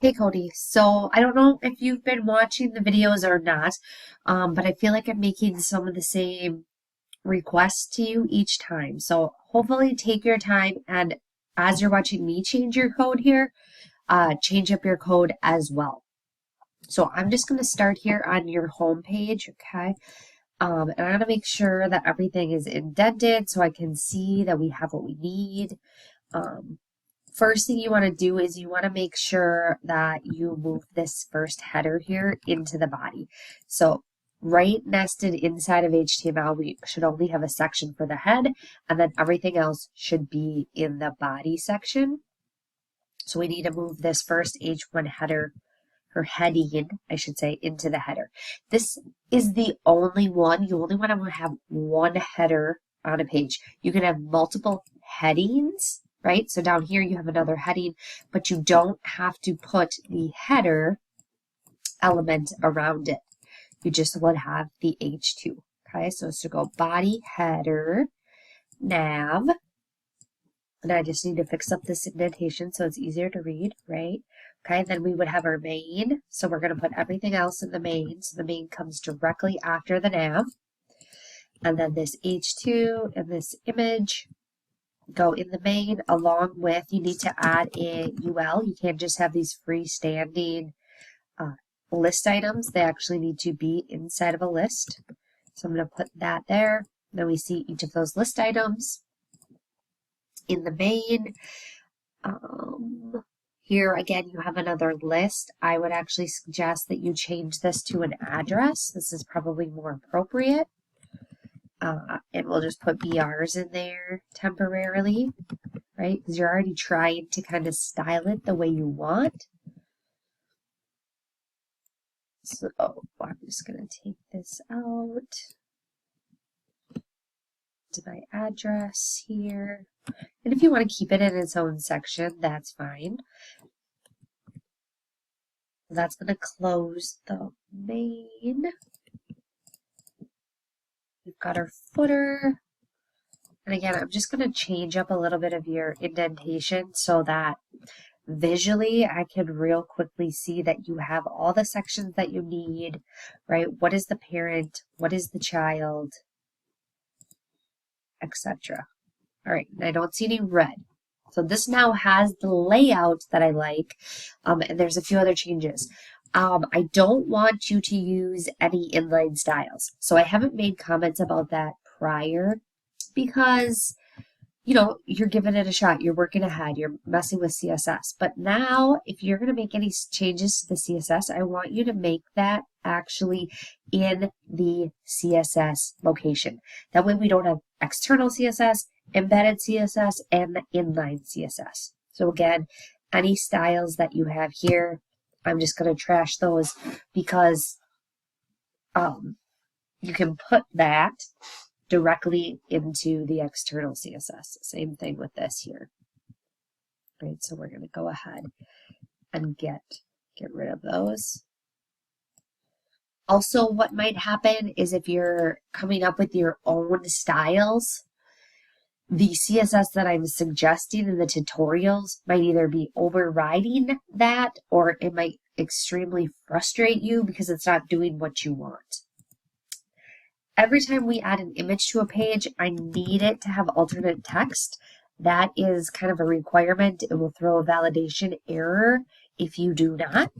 Hey Cody, so I don't know if you've been watching the videos or not, but I feel like I'm making some of the same requests to you each time. So hopefully take your time and as you're watching me change your code here, change up your code as well. So I'm just going to start here on your home page, okay? And I'm going to make sure that everything is indented so I can see that we have what we need. Um, First thing you want to do is you want to make sure that you move this first header here into the body. So right nested inside of HTML, we should only have a section for the head, and then everything else should be in the body section. So we need to move this first H1 header, or heading, I should say, into the header. This is the only one. You only want to have one header on a page. You can have multiple headings, right? So down here you have another heading, but you don't have to put the header element around it. You just would have the H2. Okay, so it's to go body, header, nav, and I just need to fix up this indentation so it's easier to read, right? Okay, then we would have our main. So we're going to put everything else in the main. So the main comes directly after the nav. And then this H2 and this image go in the main along with, you need to add a UL. You can't just have these freestanding list items. They actually need to be inside of a list. So I'm going to put that there. Then we see each of those list items in the main. Here again, you have another list. I would actually suggest that you change this to an address. This is probably more appropriate. And we'll just put BRs in there temporarily, right? Because you're already trying to kind of style it the way you want. So I'm just going to take this out to my address here. And if you want to keep it in its own section, that's fine. That's going to close the main. We've got our footer. And again, I'm just going to change up a little bit of your indentation so that visually I can real quickly see that you have all the sections that you need, right? What is the parent? What is the child? Etc. All right, and I don't see any red. So this now has the layout that I like, and there's a few other changes. I don't want you to use any inline styles. So I haven't made comments about that prior because, you know, you're giving it a shot. You're working ahead. You're messing with CSS. But now, if you're going to make any changes to the CSS, I want you to make that actually in the CSS location. That way we don't have external CSS, embedded CSS, and inline CSS. So again, any styles that you have here, I'm just going to trash those because you can put that directly into the external CSS. Same thing with this here. Right, so we're going to go ahead and get rid of those. Also, what might happen is if you're coming up with your own styles, the CSS that I'm suggesting in the tutorials might either be overriding that or it might extremely frustrate you because it's not doing what you want. Every time we add an image to a page, I need it to have alternate text. That is kind of a requirement. It will throw a validation error if you do not.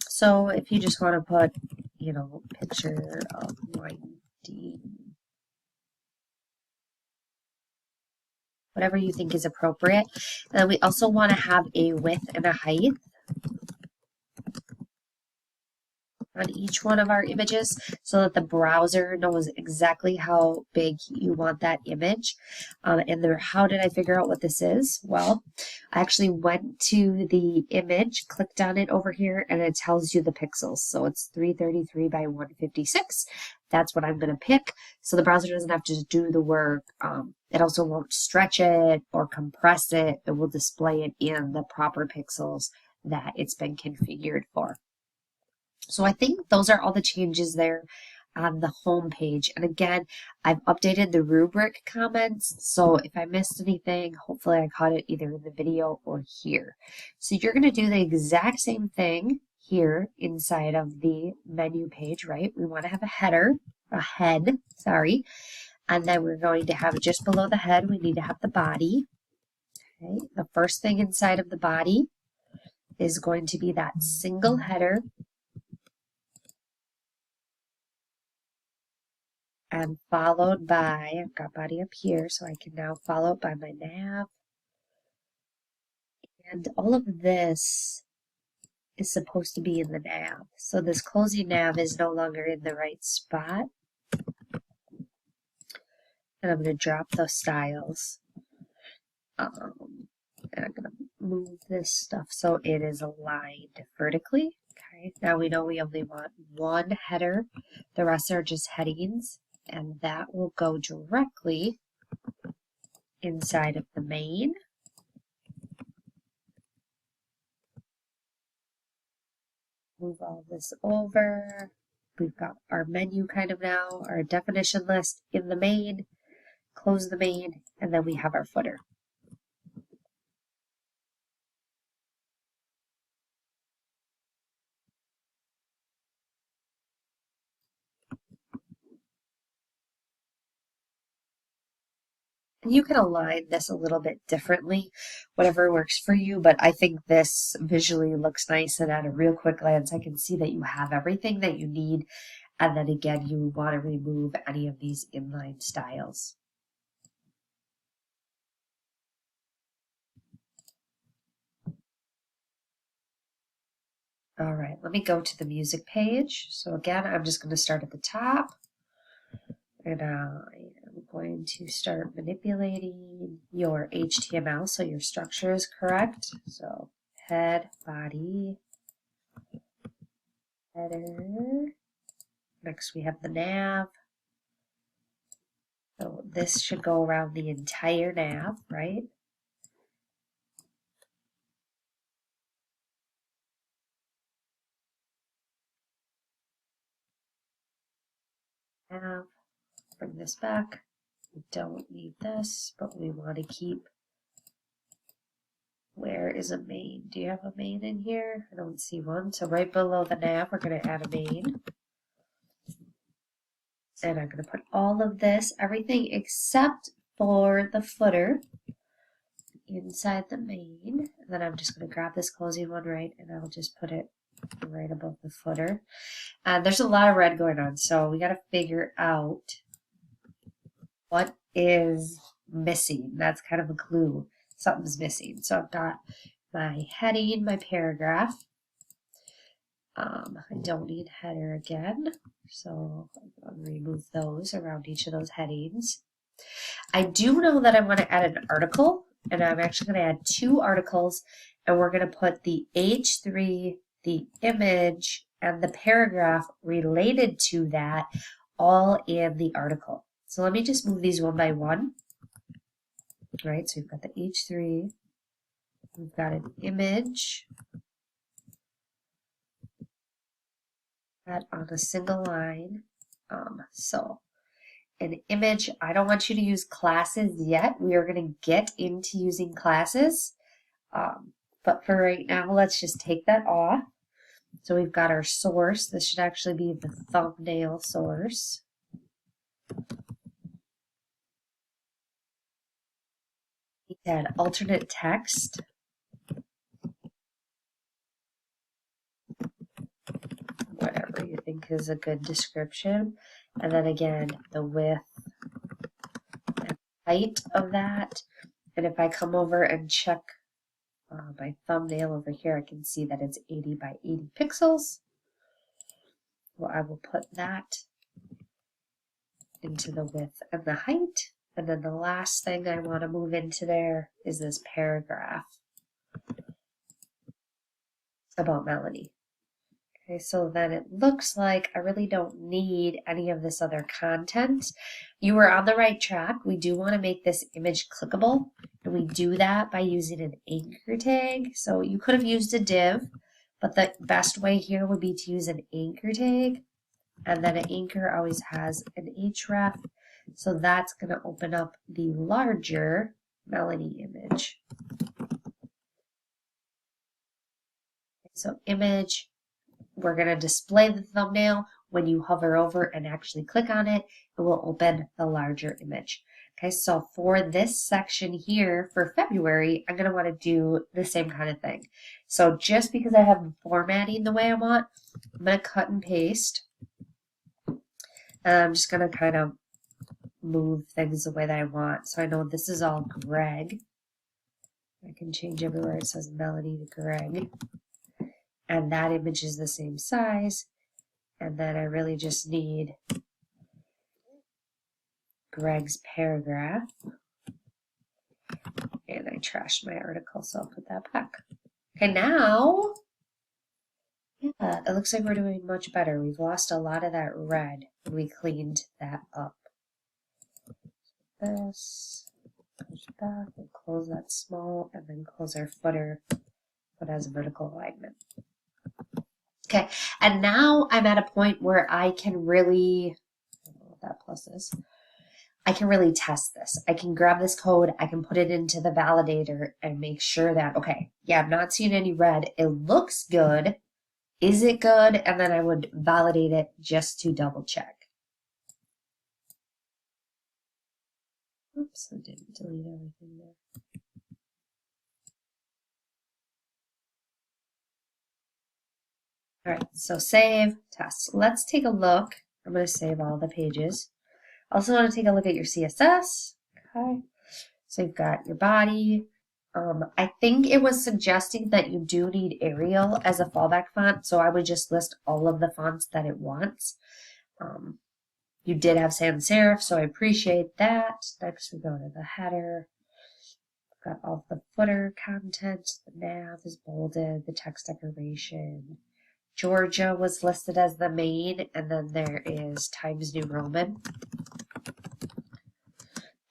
So if you just want to put, you know, picture of winding, whatever you think is appropriate. And then we also want to have a width and a height on each one of our images so that the browser knows exactly how big you want that image. How did I figure out what this is? Well, I actually went to the image, clicked on it over here, and it tells you the pixels. So it's 333 by 156. That's what I'm going to pick. So the browser doesn't have to do the work. It also won't stretch it or compress it. It will display it in the proper pixels that it's been configured for. So I think those are all the changes there. on the home page. And again, I've updated the rubric comments, so if I missed anything, hopefully I caught it either in the video or here. So you're going to do the exact same thing here inside of the menu page, right? We want to have a head, sorry, and then we're going to have just below the head, we need to have the body. Okay, the first thing inside of the body is going to be that single header and followed by, I've got body up here, so I can now follow it by my nav. And all of this is supposed to be in the nav. So this closing nav is no longer in the right spot. And I'm going to drop those styles. And I'm going to move this stuff so it is aligned vertically. Okay, now we know we only want one header. The rest are just headings. And that will go directly inside of the main. Move all this over. We've got our menu kind of now, our definition list in the main, close the main, and then we have our footer. And you can align this a little bit differently, whatever works for you, but I think this visually looks nice, and at a real quick glance, I can see that you have everything that you need, and then again, you want to remove any of these inline styles. All right, let me go to the music page. So again, I'm just going to start at the top. And I am going to start manipulating your HTML so your structure is correct. So head, body, header. Next we have the nav. So this should go around the entire nav, right? Nav. Bring this back. We don't need this, but we want to keep. Where is a main? Do you have a main in here? I don't see one. So right below the nav, we're going to add a main. And I'm going to put all of this, everything except for the footer inside the main. And then I'm just going to grab this closing one right, and I'll just put it right above the footer. There's a lot of red going on, so we got to figure out what is missing. That's kind of a clue. Something's missing. So I've got my heading, my paragraph. I don't need header again, so I'll remove those around each of those headings. I do know that I want to add an article, and I'm actually going to add 2 articles, and we're going to put the H3, the image, and the paragraph related to that all in the article. So let me just move these one by one. All right, so we've got the H3, we've got an image, that on a single line. So an image, I don't want you to use classes yet. We are going to get into using classes. But for right now, let's just take that off. So we've got our source. This should actually be the thumbnail source. We add alternate text. Whatever you think is a good description. And then again, the width and height of that. And if I come over and check my thumbnail over here, I can see that it's 80 by 80 pixels. Well, I will put that into the width and the height. And then the last thing I want to move into there is this paragraph about Melanie. Okay, so then it looks like I really don't need any of this other content. You were on the right track. We do want to make this image clickable, and we do that by using an anchor tag. So you could have used a div, but the best way here would be to use an anchor tag. And then an anchor always has an href. So that's going to open up the larger Melanie image. So image, we're going to display the thumbnail. When you hover over and actually click on it, it will open the larger image. Okay, so for this section here for February, I'm going to want to do the same kind of thing. So just because I have the formatting the way I want, I'm going to cut and paste. And I'm just going to kind of move things the way that I want. So I know this is all Greg. I can change everywhere it says Melanie to Greg. And that image is the same size. And then I really just need Greg's paragraph. And I trashed my article, so I'll put that back. Okay, now, yeah, it looks like we're doing much better. We've lost a lot of that red when we cleaned that up. This, push back, we'll close that small, and then close our footer, put as a vertical alignment. Okay, and now I'm at a point where I can really, I don't know what that plus is. I can really test this. I can grab this code, I can put it into the validator and make sure that, okay, yeah, I'm not seeing any red. It looks good. Is it good? And then I would validate it just to double check. Oops, I didn't delete everything there. All right, so save, test. Let's take a look. I'm going to save all the pages. Also want to take a look at your CSS. Okay, so you've got your body. I think it was suggesting that you do need Arial as a fallback font, so I would just list all of the fonts that it wants. You did have sans serif, so I appreciate that. Next we go to the header. Got all the footer content. The nav is bolded. The text decoration. Georgia was listed as the main, and then there is Times New Roman.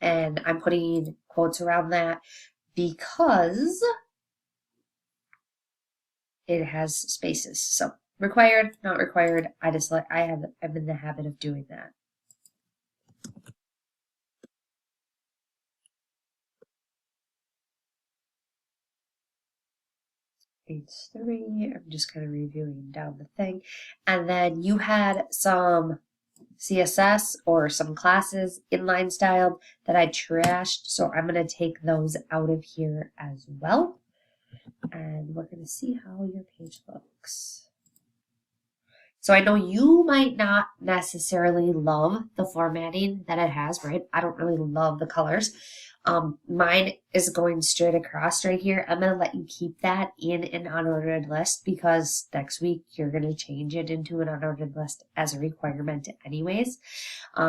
And I'm putting quotes around that because it has spaces. So required, not required. I'm in the habit of doing that. Page 3, I'm just kind of reviewing down the thing. And then you had some CSS or some classes inline styled that I trashed, so I'm going to take those out of here as well. And we're going to see how your page looks. So I know you might not necessarily love the formatting that it has, right? I don't really love the colors. Mine is going straight across right here. I'm going to let you keep that in an unordered list because next week you're going to change it into an unordered list as a requirement anyways.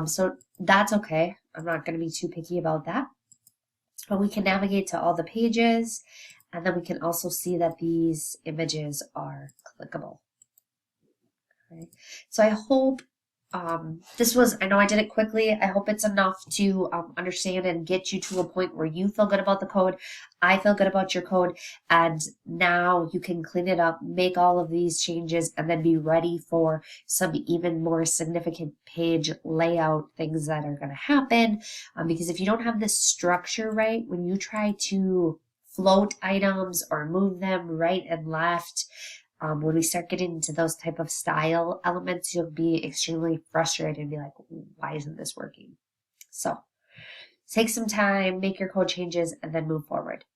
So that's okay. I'm not going to be too picky about that. But we can navigate to all the pages, and then we can also see that these images are clickable. Okay. So I hope I know I did it quickly. I hope it's enough to understand and get you to a point where you feel good about the code. I feel good about your code. And now you can clean it up, make all of these changes, and then be ready for some even more significant page layout things that are going to happen. Because if you don't have this structure right, when you try to float items or move them right and left, when we start getting into those type of style elements, you'll be extremely frustrated and be like, why isn't this working? So take some time, make your code changes, and then move forward.